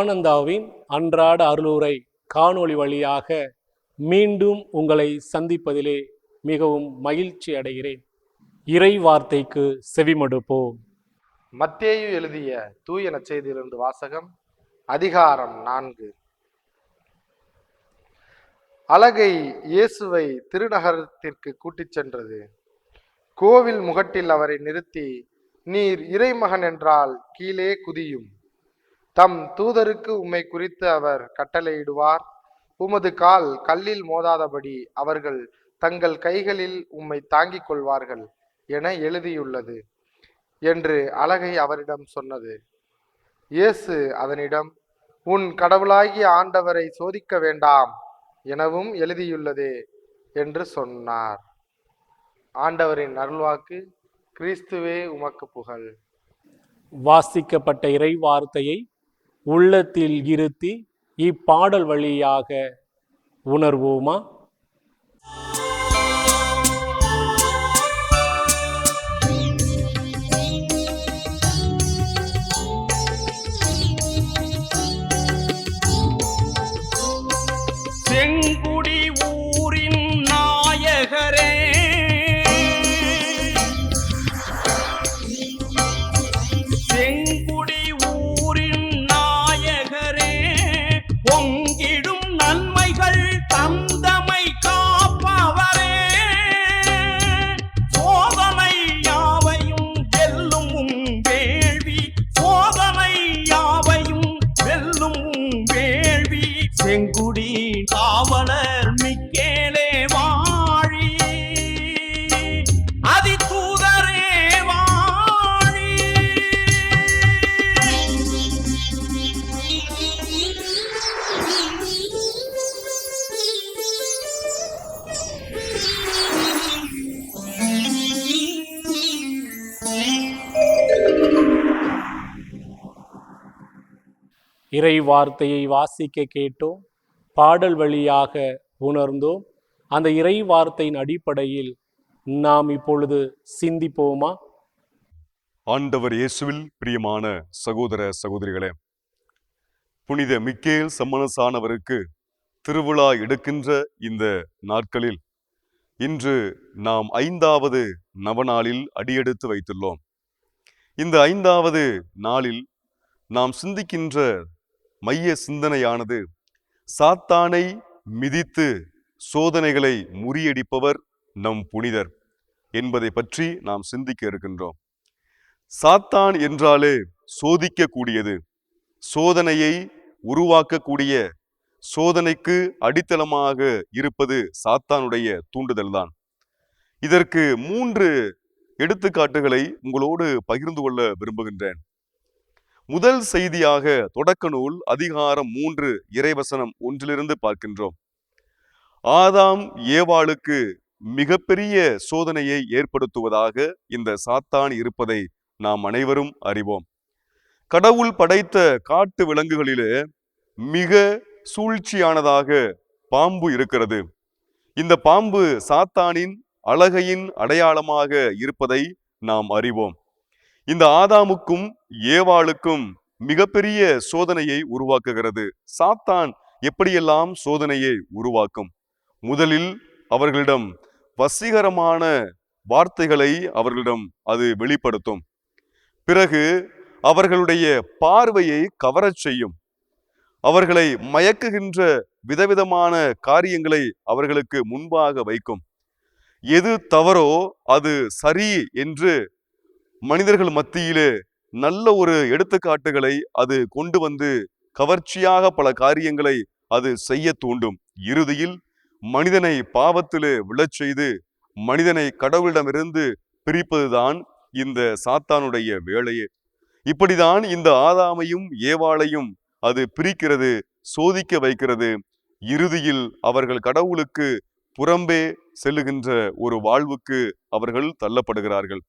ஆனந்தாவின் அன்றாட அருளுரை காணொளி வழியாக மீண்டும் உங்களை சந்திப்பதிலே மிகவும் மகிழ்ச்சி அடைகிறேன். இறை வார்த்தைக்கு செவிமடுப்போம். மத்தேயு எழுதிய தூய நற்செய்தியிலிருந்து வாசகம். அதிகாரம் 4. அலகை இயேசுவை திருநகரத்திற்கு கூட்டிச் சென்றது. கோவில் முகட்டில் அவரை நிறுத்தி, நீர் இறைமகன் என்றால் கீழே குதியும். தம் தூதருக்கு உம்மை குறித்து அவர் கட்டளையிடுவார். உமது கால் கல்லில் மோதாதபடி அவர்கள் தங்கள் கைகளில் உம்மை தாங்கிக் கொள்வார்கள் என எழுதியுள்ளது என்று அலகை அவரிடம் சொன்னது. இயேசு அதனிடம், உன் கடவுளாகிய ஆண்டவரை சோதிக்க வேண்டாம் எனவும் எழுதியுள்ளதே என்று சொன்னார். ஆண்டவரின் அருள்வாக்கு. கிறிஸ்துவே உமக்கு புகழ். வாசிக்கப்பட்ட இறை வார்த்தையை உள்ளத்தில் இருத்தி இப்பாடல் வழியாக உணர்வோமா? செங்குடி ஊரின் நாயகரே, செங்குடி ஊரின் நாயகரே, பொங்கிடும் நன்மைகள் தந்தமை காப்பவரே, சோதனை யாவையும் வெல்லும் வேள்வி, சோதனை யாவையும் வெல்லும் வேள்வி, செங்குடி காவலர் மிக்கேலே வாழி, அதி தூதரே வாழி. இறை வார்த்தையை வாசிக்க கேட்டோம், பாடல் வழியாக உணர்ந்தோம். அந்த இறை வார்த்தையின் அடிப்படையில் நாம் இப்பொழுது சிந்திப்போமா? ஆண்டவர் இயேசுவில் பிரியமான சகோதர சகோதரிகளே, புனித மிக்கேல் சம்மனசானவருக்கு திருவிழா எடுக்கின்ற இந்த நாட்களில் இன்று நாம் 5வது நவநாளில் அடியெடுத்து வைத்துள்ளோம். இந்த 5வது நாளில் நாம் சிந்திக்கின்ற மைய சிந்தனையானது சாத்தானை மிதித்து சோதனைகளை முறியடிப்பவர் நம் புனிதர் என்பதை பற்றி நாம் சிந்திக்க இருக்கின்றோம். சாத்தான் என்றாலே சோதிக்கக்கூடியது, சோதனையை உருவாக்கக்கூடிய, சோதனைக்கு அடித்தளமாக இருப்பது சாத்தானுடைய தூண்டுதல்தான். இதற்கு 3 எடுத்துக்காட்டுகளை உங்களோடு பகிர்ந்து கொள்ள விரும்புகின்றேன். முதல் செய்தியாக தொடக்க நூல் அதிகாரம் 3 இறைவசனம் 1 பார்க்கின்றோம். ஆதாம் ஏவாளுக்கு மிகப்பெரிய சோதனையை ஏற்படுத்துவதாக இந்த சாத்தான் இருப்பதை நாம் அனைவரும் அறிவோம். கடவுள் படைத்த காட்டு விலங்குகளிலே மிக சூழ்ச்சியானதாக பாம்பு இருக்கிறது. இந்த பாம்பு சாத்தானின் அழகையின் அடையாளமாக இருப்பதை நாம் அறிவோம். இந்த ஆதாமுக்கும் ஏவாளுக்கும் மிகப்பெரிய சோதனையை உருவாக்குகிறது. சாத்தான் எப்படியெல்லாம் சோதனையை உருவாக்கும்? முதலில் அவர்களிடம் வசீகரமான வார்த்தைகளை அவர்களிடம் அது வெளிப்படுத்தும். பிறகு அவர்களுடைய பார்வையை கவரச் செய்யும். அவர்களை மயக்குகின்ற விதவிதமான காரியங்களை அவர்களுக்கு முன்பாக வைக்கும். எது தவறோ அது சரி என்று மனிதர்கள் மத்தியிலே நல்ல ஒரு எடுத்துக்காட்டுகளை அது கொண்டு வந்து கவர்ச்சியாக பல காரியங்களை அது செய்ய தூண்டும். இறுதியில் மனிதனை பாவத்திலே விழச் செய்து மனிதனை கடவுளிடமிருந்து பிரிப்பதுதான் இந்த சாத்தானுடைய வேலையே. இப்படிதான் இந்த ஆதாமையும் ஏவாளையும் அது பிரிக்கிறது, சோதிக்க வைக்கிறது. இறுதியில் அவர்கள் கடவுளுக்கு புறம்பே செல்லுகின்ற ஒரு வாழ்வுக்கு அவர்கள் தள்ளப்படுகிறார்கள்.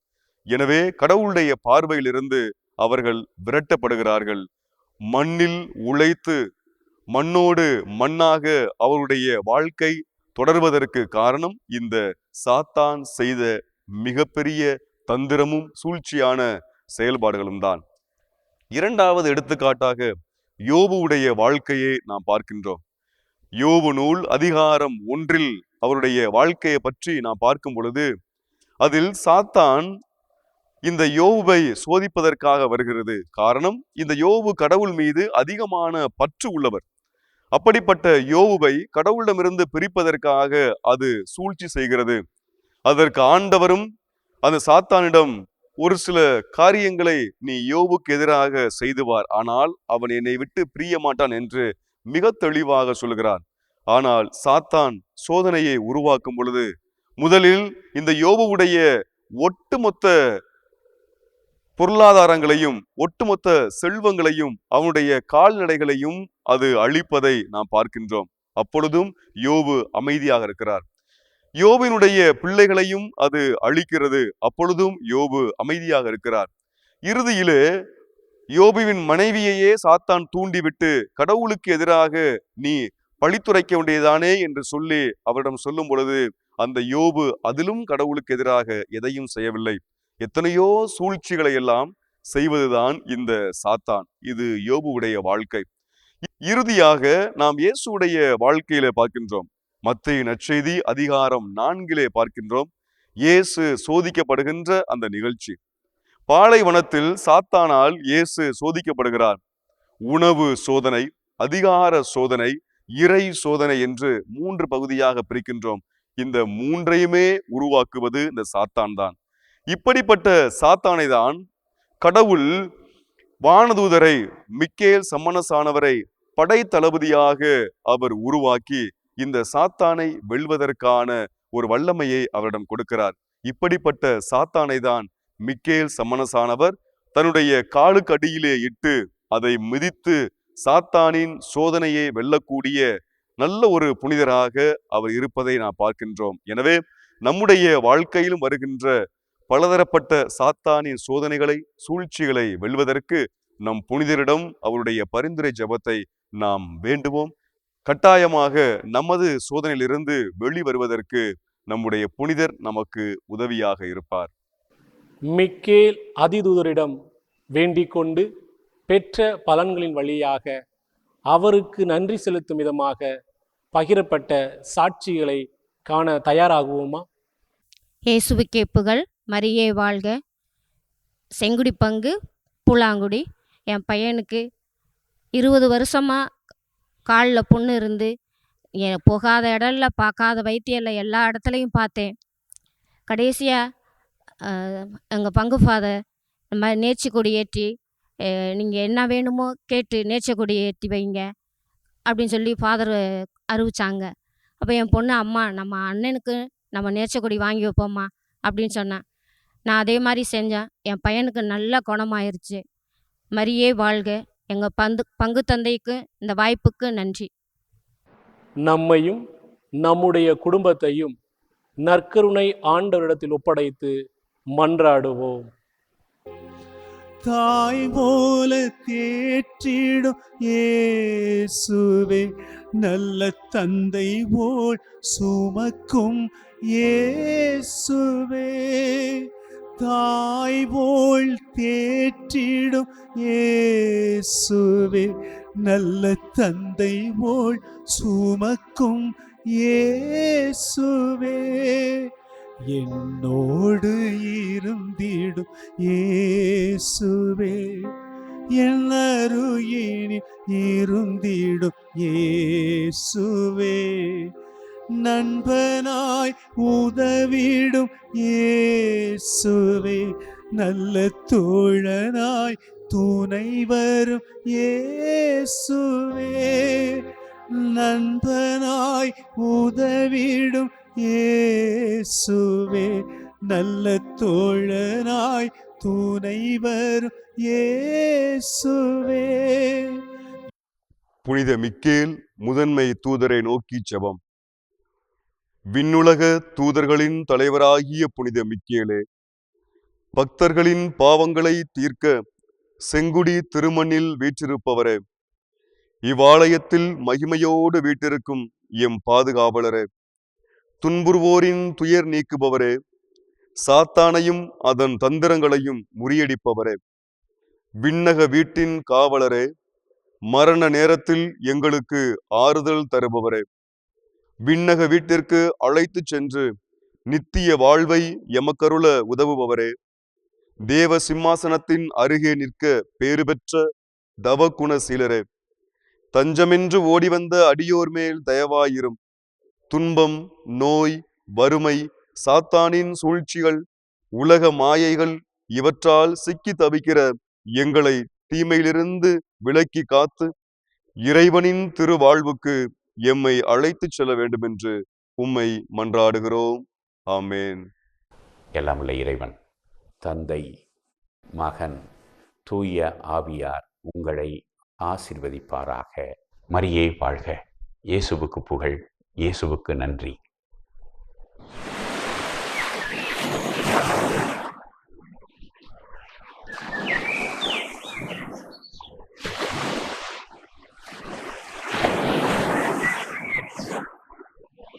எனவே கடவுளுடைய பார்வையிலிருந்து அவர்கள் விரட்டப்படுகிறார்கள். மண்ணில் உழைத்து மண்ணோடு மண்ணாக அவருடைய வாழ்க்கை தொடர்வதற்கு காரணம் இந்த சாத்தான் செய்த மிகப்பெரிய தந்திரமும் சூழ்ச்சியான செயல்பாடுகளும் தான். இரண்டாவது எடுத்துக்காட்டாக யோபுவுடைய வாழ்க்கையை நாம் பார்க்கின்றோம். யோபு நூல் அதிகாரம் 1 அவருடைய வாழ்க்கையை பற்றி நாம் பார்க்கும் பொழுது அதில் சாத்தான் இந்த யோபை சோதிப்பதற்காக வருகிறது. காரணம், இந்த யோபு கடவுள் மீது அதிகமான பற்று உள்ளவர். அப்படிப்பட்ட யோபுவை கடவுளிடமிருந்து பிரிப்பதற்காக அது சூழ்ச்சி செய்கிறது. அதற்கு ஆண்டவரும் அந்த சாத்தானிடம் ஒரு சில காரியங்களை நீ யோபுக்கு எதிராக செய்துவார், ஆனால் அவன் என்னை விட்டு பிரிய மாட்டான் என்று மிக தெளிவாக சொல்கிறார். ஆனால் சாத்தான் சோதனையை உருவாக்கும் பொழுது முதலில் இந்த யோபுவுடைய ஒட்டுமொத்த பொருளாதாரங்களையும் ஒட்டுமொத்த செல்வங்களையும் அவனுடைய கால்நடைகளையும் அது அழிப்பதை நாம் பார்க்கின்றோம். அப்பொழுதும் யோபு அமைதியாக இருக்கிறார். யோபினுடைய பிள்ளைகளையும் அது அழிக்கிறது. அப்பொழுதும் யோபு அமைதியாக இருக்கிறார். இறுதியிலே யோபுவின் மனைவியையே சாத்தான் தூண்டிவிட்டு கடவுளுக்கு எதிராக நீ பழித்துரைக்க வேண்டியதானே என்று சொல்லி அவரிடம் சொல்லும் பொழுது அந்த யோபு அதிலும் கடவுளுக்கு எதிராக எதையும் செய்யவில்லை. எத்தனையோ சூழ்ச்சிகளை எல்லாம் செய்வதுதான் இந்த சாத்தான். இது யோபுவுடைய வாழ்க்கை. இறுதியாக நாம் இயேசுடைய வாழ்க்கையில பார்க்கின்றோம். மத்தேயு நற்செய்தி அதிகாரம் 4 பார்க்கின்றோம். இயேசு சோதிக்கப்படுகின்ற அந்த நிகழ்ச்சி. பாலைவனத்தில் சாத்தானால் இயேசு சோதிக்கப்படுகிறார். உணவு சோதனை, அதிகார சோதனை, இறை சோதனை என்று 3 பகுதியாக பிரிக்கின்றோம். இந்த 3ஐயுமே உருவாக்குவது இந்த சாத்தான் தான். இப்படிப்பட்ட சாத்தானை தான் கடவுள் வானதூதரை மிக்கேல் சம்மனசானவரை படை தளபதியாக அவர் உருவாக்கி இந்த சாத்தானை வெல்வதற்கான ஒரு வல்லமையை அவரிடம் கொடுக்கிறார். இப்படிப்பட்ட சாத்தானை தான் மிக்கேல் சம்மனசானவர் தன்னுடைய காலுக்கு அடியிலே இட்டு அதை மிதித்து சாத்தானின் சோதனையை வெல்லக்கூடிய நல்ல ஒரு புனிதராக அவர் இருப்பதை நாம் பார்க்கின்றோம். எனவே நம்முடைய வாழ்க்கையிலும் வருகின்ற பலதரப்பட்ட சாத்தானின் சோதனைகளை, சூழ்ச்சிகளை வெல்வதற்கு நம் புனிதரிடம் அவருடைய பரிந்துரை ஜெபத்தை நாம் வேண்டுவோம். கட்டாயமாக நமது சோதனையிலிருந்து வெளிவருவதற்கு நம்முடைய புனிதர் நமக்கு உதவியாக இருப்பார். மிக்கேல் அதிதூதரிடம் வேண்டிக் கொண்டு பெற்ற பலன்களின் வழியாக அவருக்கு நன்றி செலுத்தும் விதமாக பகிரப்பட்ட சாட்சிகளை காண தயாராகுவோமா? இயேசுவுக்கே புகழ், மரியே வாழ்க. செங்குடி பங்கு பூலாங்குடி. என் பையனுக்கு 20 வருஷமாக காலில் புண்ணு இருந்து போகாத இடம்ல பார்க்காத வைத்தியல்ல எல்லா இடத்துலையும் பார்த்தேன். கடைசியாக எங்கள் பங்கு ஃபாதர் இந்த மாதிரி நேர்ச்சி கொடி ஏற்றி நீங்கள் என்ன வேணுமோ கேட்டு நேர்ச்சி கொடி ஏற்றி வைங்க அப்படின்னு சொல்லி ஃபாதர் அறிவிச்சாங்க. அப்போ என் பொண்ணு, அம்மா நம்ம அண்ணனுக்கு நம்ம நேர்ச்சி கொடி வாங்கி வைப்போம்மா அப்படின்னு சொன்னேன். நான் அதே மாதிரி செஞ்சேன். என் பையனுக்கு நல்ல குணமாயிருச்சு. மரியே வாழ்க. எங்கள் பங்கு தந்தைக்கு இந்த வாய்ப்புக்கு நன்றி. நம்மையும் நம்முடைய குடும்பத்தையும் நற்கருணை ஆண்டவரிடத்தில் ஒப்படைத்து மன்றாடுவோம். தாய் போல தேற்றிடும் இயேசுவே, நல்ல தந்தை போல் சுமக்கும் இயேசுவே, தாய் போல் தேற்றிடும் இயேசுவே, நல்ல தந்தை போல் சுமக்கும் இயேசுவே, என்னோடு இருந்திடும் இயேசுவே, எல்லாருயினில் இருந்திடும் இயேசுவே, நண்பனாய் உதவிடும் இயேசுவே, நல்ல தோழனாய் துணை வரும் இயேசுவே, நண்பனாய் உதவிடும் இயேசுவே, நல்ல தோழனாய் துணை வரும் இயேசுவே. புனித மிக்கேல் முதன்மை தூதரை நோக்கி ஜெபம். விண்ணுலக தூதர்களின் தலைவராகிய புனித மிக்கேலே, பக்தர்களின் பாவங்களை தீர்க்க செங்குடி திருமண்ணில் வீற்றிருப்பவரே, இவ்வாலயத்தில் மகிமையோடு வீற்றிருக்கும் எம் பாதுகாவலரே, துன்புறுவோரின் துயர் நீக்குபவரே, சாத்தானையும் அதன் தந்திரங்களையும் முறியடிப்பவரே, விண்ணக வீட்டின் காவலரே, மரண நேரத்தில் எங்களுக்கு ஆறுதல் தருபவரே, விண்ணக வீட்டிற்கு அழைத்து சென்று நித்திய வாழ்வை எமக்கருள உதவுபவரே, தேவ சிம்மாசனத்தின் அருகே நிற்க பேறு பெற்ற தவகுணசீலரே, தஞ்சமென்று ஓடிவந்த அடியோர் மேல் தயவாயிரும். துன்பம், நோய், வறுமை, சாத்தானின் சூழ்ச்சிகள், உலக மாயைகள் இவற்றால் சிக்கி தவிக்கிற எங்களை தீமையிலிருந்து விலக்கி காத்து இறைவனின் திருவாழ்வுக்கு எம்மை அழைத்துச் செல்ல வேண்டுமென்று உம்மை மன்றாடுகிறோம். ஆமேன். எல்லாம் உள்ள இறைவன், தந்தை, மகன், தூய ஆவியார் உங்களை ஆசீர்வதிப்பாராக. மரியே வாழ்க. இயேசுவுக்கு புகழ். இயேசுவுக்கு நன்றி.